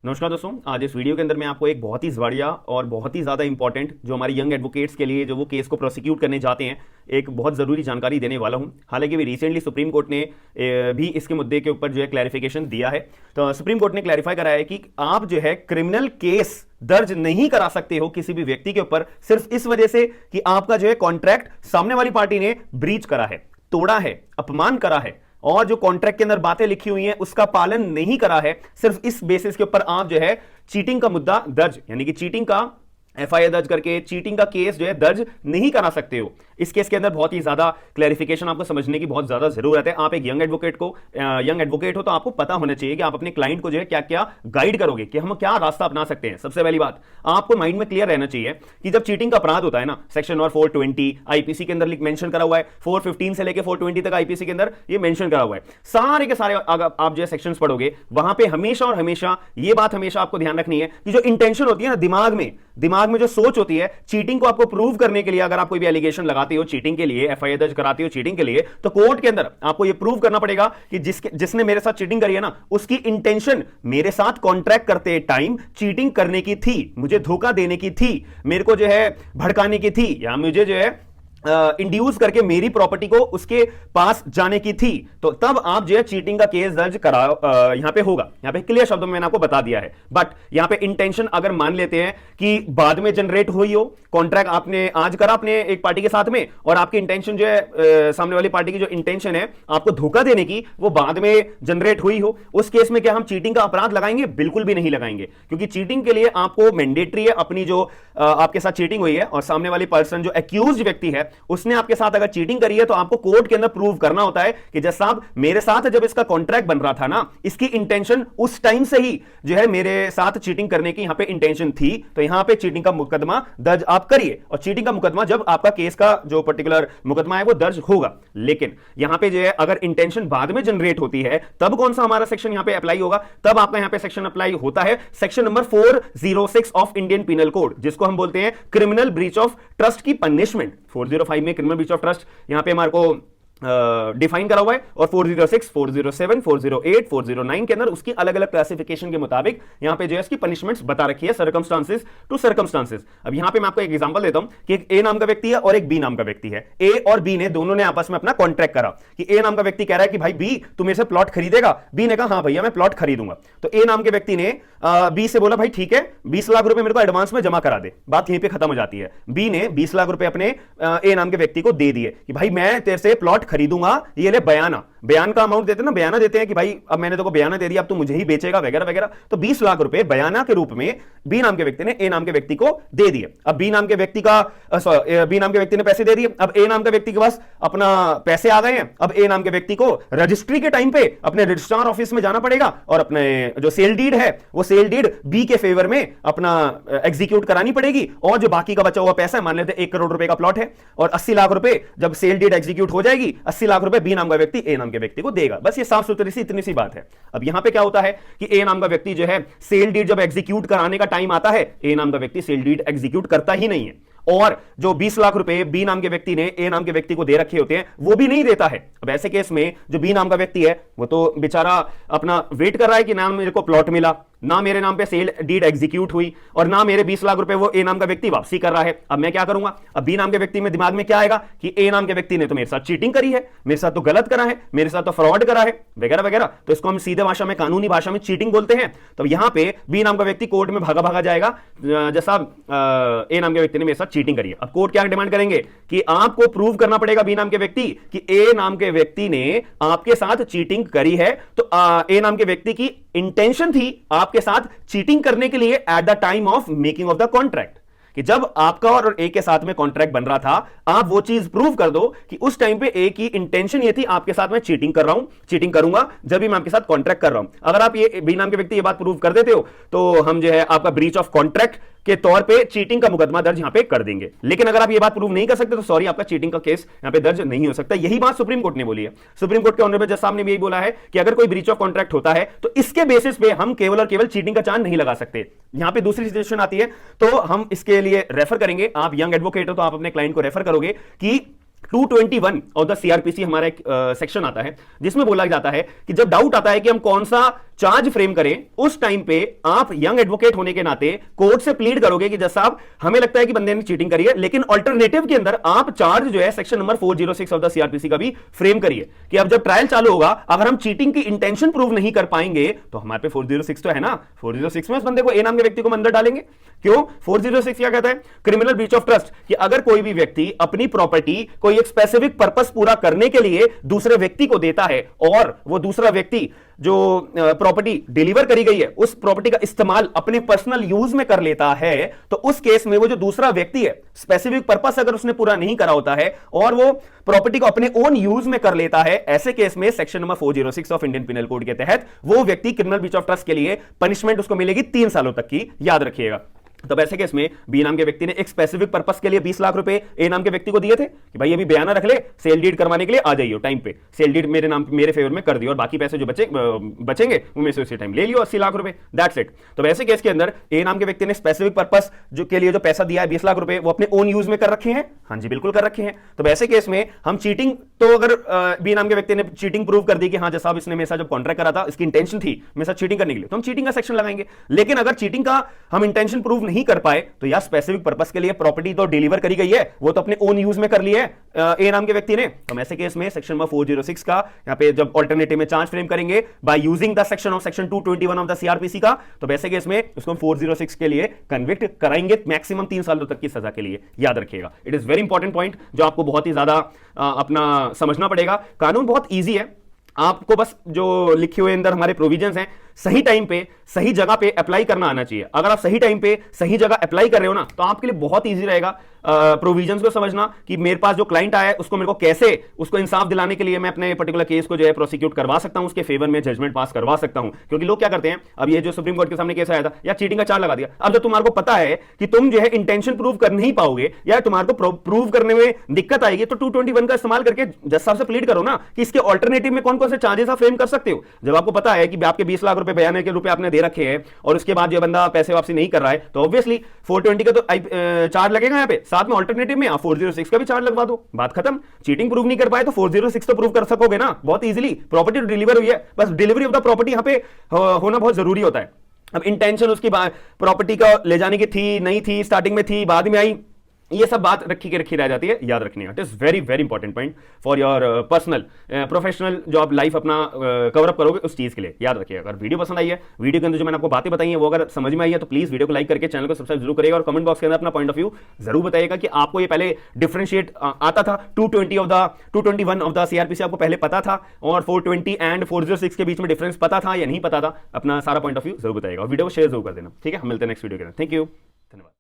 नमस्कार दोस्तों, आज इस वीडियो के अंदर मैं आपको एक बहुत ही बढ़िया और बहुत ही ज़्यादा इंपॉर्टेंट जो हमारे यंग एडवोकेट्स के लिए जो वो केस को प्रोसिक्यूट करने जाते हैं एक बहुत ज़रूरी जानकारी देने वाला हूं। हालांकि भी रिसेंटली सुप्रीम कोर्ट ने भी इसके मुद्दे के ऊपर जो है क्लैरिफिकेशन दिया है। तो सुप्रीम कोर्ट ने क्लैरिफाई कराया है कि आप जो है क्रिमिनल केस दर्ज नहीं करा सकते हो किसी भी व्यक्ति के ऊपर सिर्फ इस वजह से कि आपका जो है कॉन्ट्रैक्ट सामने वाली पार्टी ने ब्रीच करा है, तोड़ा है, अपमान करा है और जो कॉन्ट्रैक्ट के अंदर बातें लिखी हुई हैं उसका पालन नहीं करा है। सिर्फ इस बेसिस के ऊपर आप जो है चीटिंग का मुद्दा दर्ज यानी कि चीटिंग का एफआईआर दर्ज करके चीटिंग का केस जो है दर्ज नहीं करा सकते हो। इस केस के अंदर बहुत ही ज्यादा क्लैरिफिकेशन आपको समझने की बहुत ज्यादा जरूरत है। आप एक यंग एडवोकेट हो तो आपको पता होना चाहिए कि आप अपने क्लाइंट को जो है क्या क्या गाइड करोगे, कि हम क्या रास्ता अपना सकते हैं। सबसे पहली बात आपको माइंड में क्लियर रहना चाहिए कि जब चीटिंग का अपराध होता है ना, सेक्शन नंबर 420 आईपीसी के अंदर मेंशन करा हुआ है, 415 से लेकर 420 तक आईपीसी के अंदर ये मेंशन करा हुआ है। सारे के सारे आप जो है सेक्शंस पढ़ोगे वहां पे हमेशा और हमेशा ये बात हमेशा आपको ध्यान रखनी है कि जो इंटेंशन होती है ना दिमाग में जो सोच होती है चीटिंग को आपको प्रूव करने के लिए, अगर आप कोई भी एलिगेशन लगाते हो चीटिंग के लिए, एफआईआर दर्ज कराते हो चीटिंग के लिए, तो कोर्ट के अंदर आपको यह प्रूव करना पड़ेगा कि जिसने मेरे साथ चीटिंग करी है ना उसकी इंटेंशन मेरे साथ कॉन्ट्रैक्ट करते टाइम चीटिंग करने की थी, मुझे धोखा देने की थी, मेरे को जो है भड़काने की थी या मुझे जो है इंड्यूस करके मेरी प्रॉपर्टी को उसके पास जाने की थी। तो तब आप जो है चीटिंग का केस दर्ज करा यहां पे होगा। यहां पे क्लियर शब्दों में मैंने आपको बता दिया है। बट यहां पे इंटेंशन अगर मान लेते हैं कि बाद में जनरेट हुई हो, कॉन्ट्रैक्ट आपने आज करा अपने एक पार्टी के साथ में और आपकी इंटेंशन जो है सामने वाली पार्टी की जो इंटेंशन है आपको धोखा देने की वो बाद में जनरेट हुई हो, उस केस में क्या हम चीटिंग का अपराध लगाएंगे? बिल्कुल भी नहीं लगाएंगे, क्योंकि चीटिंग के लिए आपको मैंडेटरी है अपनी जो आपके साथ चीटिंग हुई है और सामने वाली पर्सन जो एक्यूज्ड व्यक्ति है उसने आपके साथ अगर चीटिंग करी है तो आपको कोर्ट के अंदर प्रूव करना होता है कि जज साहब मेरे साथ जब इसका कॉन्ट्रैक्ट बन रहा था ना इसकी इंटेंशन उस टाइम से ही जो है मेरे साथ चीटिंग करने की यहां पे इंटेंशन थी, तो यहां पे चीटिंग का मुकदमा दर्ज आप करिए। और चीटिंग का मुकदमा जब आपका केस का जो पर्टिकुलर मुकदमा है वो दर्ज होगा। लेकिन यहां पे जो है अगर इंटेंशन बाद में जनरेट होती है तब कौन सा हमारा सेक्शन यहां पे अप्लाई होगा? तब आपका यहां पे सेक्शन अप्लाई होता है section number 406 of Indian penal code, जिसको हम बोलते हैं क्रिमिनल ब्रीच ऑफ ट्रस्ट की पनिशमेंट। 405 में क्रिमिनल ब्रीच ऑफ ट्रस्ट यहां पे हमारे को डिफाइन करा हुआ है और 406, 407, 408, 409 के अंदर उसकी अलग अलग क्लासिफिकेशन के मुताबिक यहां पे जो है इसकी पनिशमेंट्स बता रखी है, सर्कमस्टांसेस टू सर्कमस्टांसेस। अब यहां पे मैं आपको एक एग्जांपल देता हूं कि एक ए नाम का व्यक्ति है और एक बी नाम का व्यक्ति है। ए और बी ने दोनों ने आपस में अपना कॉन्ट्रैक्ट करा कि ए नाम का व्यक्ति कह रहा है कि भाई बी तू मेरे से प्लॉट खरीदेगा। बी ने कहा हां भैया मैं प्लॉट खरीदूंगा। तो ए नाम के व्यक्ति ने बी से बोला भाई ठीक है 20 लाख रुपए मेरे को एडवांस में जमा करा दे। बात यहीं पे खत्म हो जाती है। बी ने 20 लाख रुपए अपने ए नाम के व्यक्ति को दे दिए कि भाई मैं तेरे से प्लॉट खरीदूंगा, ये ले बयान का अमाउंट देते हैं ना, बयाना देते हैं कि भाई अब मैंने तेको बयाना दे दिया, अब तू मुझे ही बेचेगा वगैरह वगैरह। तो 20 लाख रुपए बयाना के रूप में बी नाम के व्यक्ति ने ए नाम के व्यक्ति को दे दिए। अब बी नाम के व्यक्ति ने पैसे दे दिए। अब ए नाम के व्यक्ति के पास अपना पैसे आ गए हैं। अब ए नाम के व्यक्ति को रजिस्ट्री के टाइम पे अपने रजिस्ट्रार ऑफिस में जाना पड़ेगा और अपने जो सेल डीड है वो सेल डीड बी के फेवर में अपना एग्जीक्यूट करानी पड़ेगी। और जो बाकी का बचा हुआ पैसा है, मान लेते 1 करोड़ रुपए का प्लॉट है और 80 लाख रुपए जब सेल डीड एग्जीक्यूट हो जाएगी 80 लाख रुपए बी नाम का व्यक्ति ए नाम के व्यक्ति को देगा। बस ये साफ सुथरी सी इतनी सी बात है। अब यहां पे क्या होता है कि ए नाम का व्यक्ति जो है सेल डीड जब एग्जीक्यूट कराने का टाइम आता है, ए नाम का व्यक्ति सेल डीड एग्जीक्यूट करता ही नहीं है और जो 20 लाख रुपए बी नाम के व्यक्ति ने ए नाम के व्यक्ति को दे रखे होते हैं वो भी नहीं देता है। अब ऐसे केस में जो बी नाम का व्यक्ति है वो तो बेचारा अपना वेट कर रहा है कि ना मेरे को प्लॉट मिला, ना मेरे नाम पे सेल डीड एग्जीक्यूट हुई और ना मेरे 20 लाख रुपए वो ए नाम का व्यक्ति वापसी कर रहा है। अब मैं क्या करूंगा? अब बी नाम के व्यक्ति में दिमाग में क्या आएगा कि ए नाम के व्यक्ति ने तो मेरे साथ चीटिंग करी है, मेरे साथ तो गलत करा है, मेरे साथ तो फ्रॉड करा है वगैरह वगैरह। तो इसको हम सीधे भाषा में, कानूनी भाषा में चीटिंग बोलते हैं। तो यहां पे बी नाम का व्यक्ति कोर्ट में भागा भागा जाएगा जैसा ए नाम के व्यक्ति ने मेरे साथ चीटिंग करी है। अब कोर्ट क्या डिमांड करेंगे कि आपको प्रूव करना पड़ेगा बी नाम के व्यक्ति कि ए नाम के व्यक्ति ने आपके साथ चीटिंग करी है। तो ए नाम के व्यक्ति की इंटेंशन थी आपके साथ चीटिंग करने के लिए at the time of making of the contract, कि जब आपका और ए के साथ में कॉन्ट्रैक्ट बन रहा था आप वो चीज प्रूव कर दो कि उस टाइम पे ए की इंटेंशन ये थी आपके साथ मैं चीटिंग कर रहा हूं, चीटिंग करूंगा जब भी मैं आपके साथ कॉन्ट्रैक्ट कर रहा हूं। अगर आप ये बी नाम के व्यक्ति ये बात प्रूव कर देते हो तो हम जो है आपका ब्रीच ऑफ कॉन्ट्रैक्ट के तौर पे चीटिंग का मुकदमा दर्ज यहां पे कर देंगे। लेकिन अगर आप ये बात प्रूव नहीं कर सकते तो सॉरी, आपका चीटिंग का केस यहां पे दर्ज नहीं हो सकता। यही बात सुप्रीम कोर्ट ने बोली है। सुप्रीम कोर्ट के ऑनरेबल जज साहब ने भी यही बोला है कि अगर कोई ब्रीच ऑफ कॉन्ट्रैक्ट होता है तो इसके बेसिस पे हम केवल और केवल चीटिंग का चार्ज नहीं लगा सकते। यहां पे दूसरी सिचुएशन आती है तो हम इसके लिए रेफर करेंगे। आप यंग एडवोकेट हो तो आप अपने क्लाइंट को रेफर करोगे कि 221 और द सीआरपीसी हमारा एक सेक्शन आता है जिसमें बोला जाता है कि जब डाउट आता है कि हम कौन सा चार्ज फ्रेम करें, उस टाइम पे आप यंग एडवोकेट होने के नाते कोर्ट से प्लीड करोगे कि जज साहब हमें लगता है कि बंदे ने चीटिंग करी है, लेकिन अल्टरनेटिव के अंदर आप चार्ज जो है section number 406 of the CrPC का भी फ्रेम करिए कि अब जब ट्रायल चालू होगा अगर हम चीटिंग की इंटेंशन प्रूव नहीं कर पाएंगे तो हमारे पे 406 तो है ना, 406 में उस बंदे को, ए नाम के व्यक्ति को अंदर डालेंगे। क्यों? 406 क्या कहता है? क्रिमिनल ब्रीच ऑफ ट्रस्ट, कि अगर कोई भी व्यक्ति अपनी प्रॉपर्टी कोई एक स्पेसिफिक पर्पस पूरा करने के लिए दूसरे व्यक्ति को देता है और वो दूसरा व्यक्ति जो प्रॉपर्टी डिलीवर करी गई है उस प्रॉपर्टी का इस्तेमाल अपने पर्सनल यूज में कर लेता है, तो उस केस में वो जो दूसरा व्यक्ति है स्पेसिफिक पर्पस अगर उसने पूरा नहीं करा होता है और वो प्रॉपर्टी को अपने ओन यूज में कर लेता है, ऐसे केस में section number 406 of Indian penal code के तहत वो व्यक्ति क्रिमिनल ब्रीच ऑफ ट्रस्ट के लिए पनिशमेंट उसको मिलेगी 3 सालों तक की, याद रखिएगा। तब ऐसे केस में बी नाम के व्यक्ति ने एक स्पेसिफिक पर्पस के लिए 20 लाख रुपए ए नाम के व्यक्ति को दिए थे कि भाई अभी बयाना रख ले, सेल डीड करवाने के लिए आ जाइए टाइम पे, सेल डीड मेरे नाम मेरे फेवर में कर दियो और बाकी पैसे जो बचेंगे उनमें से उसी टाइम ले लियो 80 लाख रुपए, दैट्स इट। तो ऐसे केस के अंदर ए नाम के व्यक्ति ने स्पेसिफिक पर्पस जो के लिए जो पैसा दिया है 20 लाख रुपए वो अपने ओन यूज में कर रखे हैं, हाँ जी बिल्कुल कर रखे हैं। तो ऐसे केस में हम चीटिंग, तो अगर बी नाम के व्यक्ति ने चीटिंग प्रूव कर दी कि हाँ साहब इसने मेरे साथ जब कॉन्ट्रैक्ट करा था इसकी इंटेंशन थी मेरे साथ चीटिंग करने के लिए, तो हम चीटिंग का सेक्शन लगाएंगे। लेकिन अगर चीटिंग का हम इंटेंशन प्रूव नहीं कर पाए तो या स्पेसिफिक पर्पस के लिए प्रॉपर्टी तो डिलीवर करी गई है वो तो अपने ओन यूज में कर ली है ए नाम के व्यक्ति ने, तो ऐसे केस में सेक्शन नंबर 406 का यहां पे जब अल्टरनेटिव में चार्ज फ्रेम करेंगे by using the section of section 221 of the CrPC का, तो ऐसे केस में उसको 406 के लिए कन्विक्ट कराएंगे मैक्सिमम 3 सालों तक की सजा के लिए, याद रखिएगा। It is very important point जो आपको बहुत ही ज्यादा अपना समझना पड़ेगा। कानून बहुत ईजी है, आपको बस जो लिखे हुए अंदर हमारे प्रोविजंस हैं सही टाइम पे सही जगह पे अप्लाई करना आना चाहिए। अगर आप सही टाइम पे सही जगह अप्लाई कर रहे हो ना तो आपके लिए बहुत इजी रहेगा प्रोविजंस को समझना कि मेरे पास जो क्लाइंट आया है उसको मेरे को कैसे उसको इंसाफ दिलाने के लिए मैं अपने पर्टिकुलर केस को जो है प्रोसिक्यूट करवा सकता हूं, उसके फेवर में जजमेंट पास करवा सकता हूं। क्योंकि लोग क्या करते हैं, अब ये जो सुप्रीम कोर्ट के सामने केस आया था या चीटिंग का चार्ज लगा दिया, अब जब तुम्हारे को पता है कि तुम जो है इंटेंशन प्रूव कर नहीं पाओगे या तुम्हारे को प्रूव करने में दिक्कत आएगी तो 221 का इस्तेमाल करके जज साहब से प्लीड करो ना कि इसके ऑल्टरनेटिव में कौन कौन से चार्जेस आप फ्रेम कर सकते हो। जब आपको पता है कि आपके 20 लाख रुपए बयाने के रुपए आपने दे रखे हैं और उसके बाद जो बंदा पैसे वापसी नहीं कर रहा है तो ऑब्वियसली 420 का तो चार्ज लगेगा यहाँ पे, साथ में ऑल्टरनेटिव में 406 का भी चार्ज लगवा दो, बात खत्म। चीटिंग प्रूव नहीं कर पाए तो 406 तो प्रूव कर सकोगे ना, बहुत इजीली। प्रॉपर्टी डिलीवर हुई है, बस डिलीवरी ऑफ द प्रॉपर्टी यहाँ पे होना बहुत जरूरी होता है। अब इंटेंशन उसकी प्रॉपर्टी का ले जाने की थी नहीं थी, स्टार्टिंग में थी बाद में आई, ये सब बात रखी रह जाती है, याद रखनी है। It is very very important point for your personal professional जो आप लाइफ अपना कवर अप करोगे उस चीज के लिए, याद रखिए। अगर वीडियो पसंद आई है, वीडियो के अंदर जो मैंने आपको बातें बताई है वो अगर समझ में आई है तो प्लीज वीडियो को लाइक करके चैनल को सब्सक्राइब जरूर करिएगा और कमेंट बॉक्स के अंदर अपना पॉइंट ऑफ व्यू जरूर बताइएगा कि आपको ये पहले डिफरेंशिएट आता था 221 ऑफ द सीआरपीसी आपको पहले पता था और 420 एंड 406 के बीच में डिफरेंस पता था या नहीं पता था। अपना सारा पॉइंट ऑफ व्यू जरूर बताइएगा और वीडियो को शेयर जरूर कर देना, ठीक है। हम मिलते हैं नेक्स्ट वीडियो के अंदर। थैंक यू, धन्यवाद।